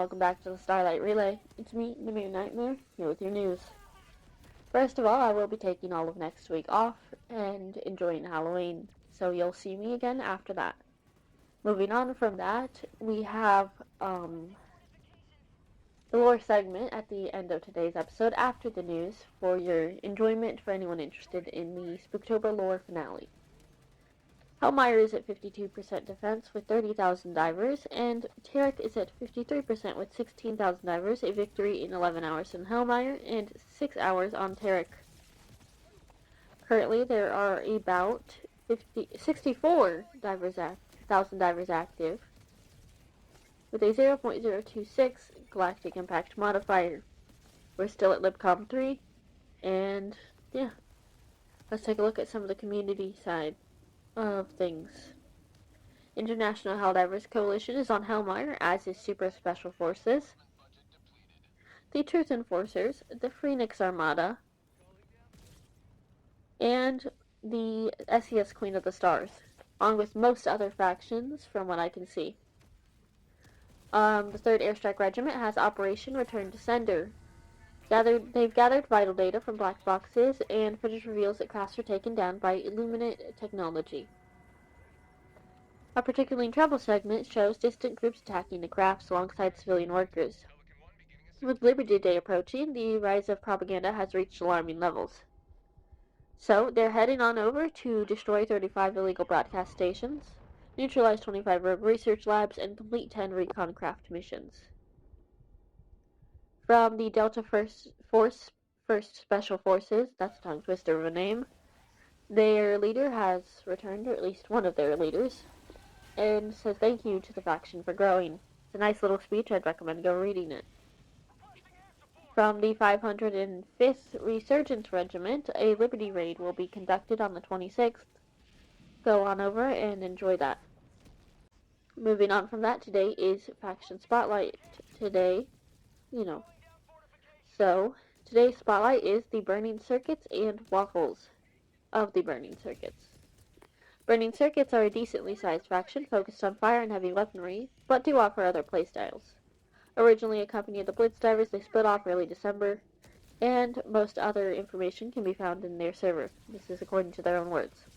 welcome back to the Starlight Relay. It's me, the Mere Nightmare, here with your news. First of all, I will be taking all of next week off and enjoying Halloween, so you'll see me again after that. Moving on from that, we have the lore segment at the end of today's episode after the news for your enjoyment for anyone interested in the Spooktober lore finale. Hellmire is at 52% defense with 30,000 divers, and Tarek is at 53% with 16,000 divers, a victory in 11 hours on Hellmire and 6 hours on Tarek. Currently, there are about 64,000 divers active, with a 0.026 galactic impact modifier. We're still at LibCom 3, and yeah, let's take a look at some of the community side of things. International Helldivers Coalition is on Hellmire, as is Super Special Forces, the Truth Enforcers, the Phoenix Armada, and the SES Queen of the Stars, along with most other factions from what I can see. The 3rd Airstrike Regiment has Operation Return to Sender. They've gathered vital data from black boxes, and footage reveals that crafts were taken down by Illuminate technology. A particularly trouble segment shows distant groups attacking the crafts alongside civilian workers. With Liberty Day approaching, the rise of propaganda has reached alarming levels. So, they're heading on over to destroy 35 illegal broadcast stations, neutralize 25 rogue research labs, and complete 10 recon craft missions. From the Delta First Special Forces, that's a tongue twister of a name, their leader has returned, or at least one of their leaders, and says thank you to the faction for growing. It's a nice little speech. I'd recommend go reading it. From the 505th Resurgence Regiment, a Liberty raid will be conducted on the 26th. Go on over and enjoy that. Moving on from that, today is Faction Spotlight. So, today's Spotlight is the Burning Circuits and Waffles of the Burning Circuits. Burning Circuits are a decently sized faction focused on fire and heavy weaponry, but do offer other playstyles. Originally a company of the Blitz Divers, they split off early December, and most other information can be found in their server. This is according to their own words.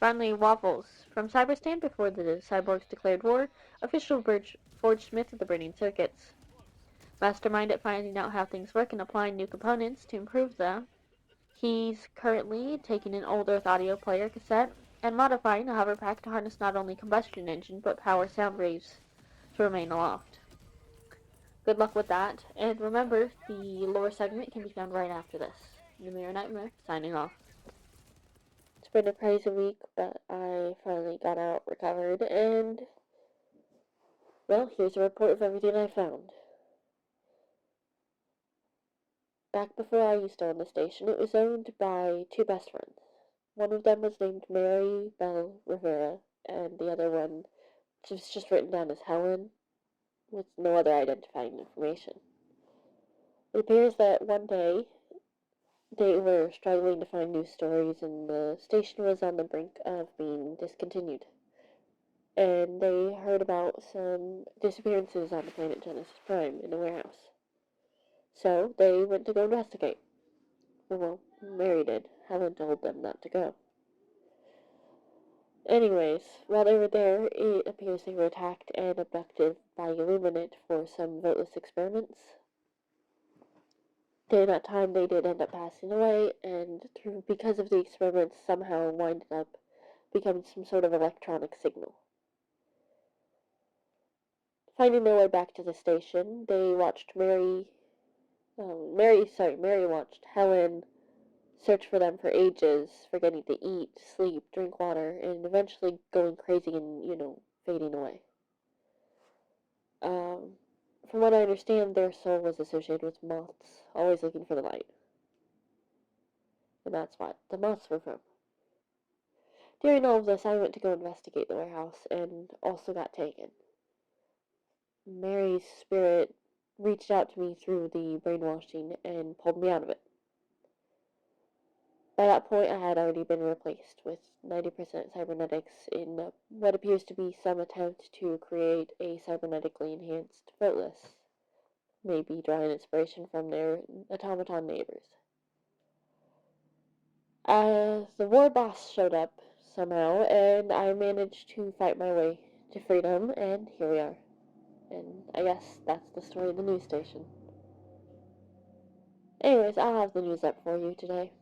Finally, Waffles. From Cyberstan before the Cyborgs declared war, official Forge Smith of the Burning Circuits. Mastermind at finding out how things work and applying new components to improve them. He's currently taking an old Earth audio player cassette and modifying a hover pack to harness not only combustion engine, but power sound waves to remain aloft. Good luck with that, and remember, the lore segment can be found right after this. The Mirror Nightmare, signing off. It's been a crazy week, but I finally got out, recovered, and, well, here's a report of everything I found. Back before I used to own the station, it was owned by 2 best friends. One of them was named Mary Belle Rivera, and the other one was just written down as Helen, with no other identifying information. It appears that one day they were struggling to find new stories, and the station was on the brink of being discontinued. And they heard about some disappearances on the planet Genesis Prime in a warehouse. So they went to go investigate. Well, Mary did. Helen told them not to go. Anyways, while they were there, it appears they were attacked and abducted by Illuminate for some voteless experiments. During that time, they did end up passing away, and because of the experiments, somehow winded up becoming some sort of electronic signal. Finding their way back to the station, they watched Mary watched Helen search for them for ages, forgetting to eat, sleep, drink water, and eventually going crazy and, fading away. From what I understand, their soul was associated with moths, always looking for the light. And that's what the moths were from. During all of this, I went to go investigate the warehouse and also got taken. Mary's spirit reached out to me through the brainwashing and pulled me out of it. By that point, I had already been replaced with 90% cybernetics in what appears to be some attempt to create a cybernetically enhanced Footless, maybe drawing inspiration from their automaton neighbors. The war boss showed up somehow, and I managed to fight my way to freedom, and here we are. And I guess that's the story of the news station. Anyways, I'll have the news up for you today.